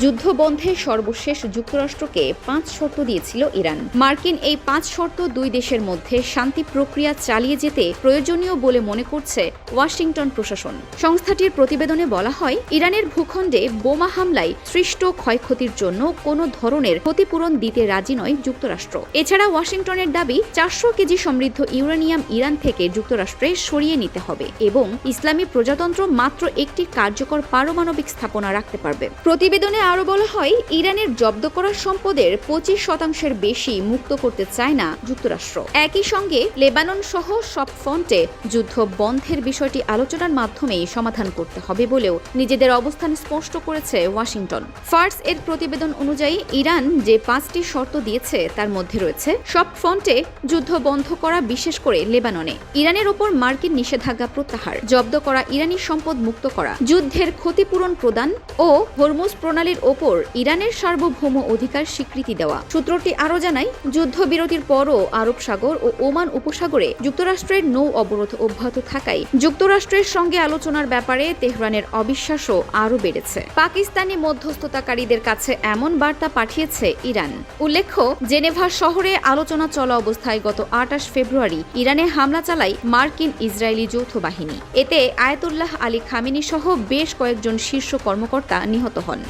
যুদ্ধ বন্ধে সর্বশেষ যুক্তরাষ্ট্রকে 5 শর্ত দিয়েছিল ইরান। মার্কিন এই 5 শর্ত দুই দেশের মধ্যে শান্তি প্রক্রিয়া চালিয়ে যেতে প্রয়োজনীয় বলে মনে করছে ওয়াশিংটন প্রশাসন। সংস্থাটির প্রতিবেদনে বলা হয়, ইরানের ভূখণ্ডে বোমা হামলায় সৃষ্ট ক্ষয়ক্ষতির জন্য কোনো ধরনের ক্ষতিপূরণ দিতে রাজি নয় যুক্তরাষ্ট্র। এছাড়া ওয়াশিংটনের দাবি 400 কেজি সমৃদ্ধ ইউরেনিয়াম ইরান থেকে যুক্তরাষ্ট্রে সরিয়ে নিতে হবে এবং ইসলামী প্রজাতন্ত্র মাত্র একটি কার্যকর পারমাণবিক স্থাপনা রাখতে পারবে। প্রতিবেদনে আরও বলা হয়, ইরানের জব্দ করা সম্পদের 25% বেশি মুক্ত করতে চায় না যুক্তরাষ্ট্র। একই সঙ্গে লেবানন সহ সব ফ্রন্টে যুদ্ধ বন্ধের বিষয়টি আলোচনার মাধ্যমেই সমাধান করতে হবে বলেও নিজেদের অবস্থান স্পষ্ট করেছে ওয়াশিংটন। ফার্স এর প্রতিবেদন অনুযায়ী ইরান যে 5টি শর্ত দিয়েছে তার মধ্যে রয়েছে সব ফ্রন্টে যুদ্ধ বন্ধ করা, বিশেষ করে লেবাননে ইরানের ওপর মার্কিন নিষেধাজ্ঞা প্রত্যাহার, জব্দ করা ইরানি সম্পদ মুক্ত করা, যুদ্ধের ক্ষতিপূরণ প্রদান ও হরমুজ প্রণালীর ওপর ইরানের সার্বভৌম অধিকার স্বীকৃতি দেওয়া। সূত্রটি আরও জানায়, যুদ্ধবিরতির পরও আরব সাগর ও ওমান উপসাগরে যুক্তরাষ্ট্রের নৌ অবরোধ অব্যাহত থাকায় যুক্তরাষ্ট্রের সঙ্গে আলোচনার ব্যাপারে তেহরানের অবিশ্বাসও আরও বেড়েছে। পাকিস্তানি মধ্যস্থতাকারীদের কাছে এমন বার্তা পাঠিয়েছে ইরান। উল্লেখ্য, জেনেভা শহরে আলোচনা চলা অবস্থায় গত 28 ফেব্রুয়ারি ইরানে হামলা চালায় মার্কিন ইসরায়েলি যৌথ বাহিনী। এতে আয়াতুল্লাহ আলী খামেনি সহ বেশ কয়েকজন শীর্ষ কর্মকর্তা নিহত হন।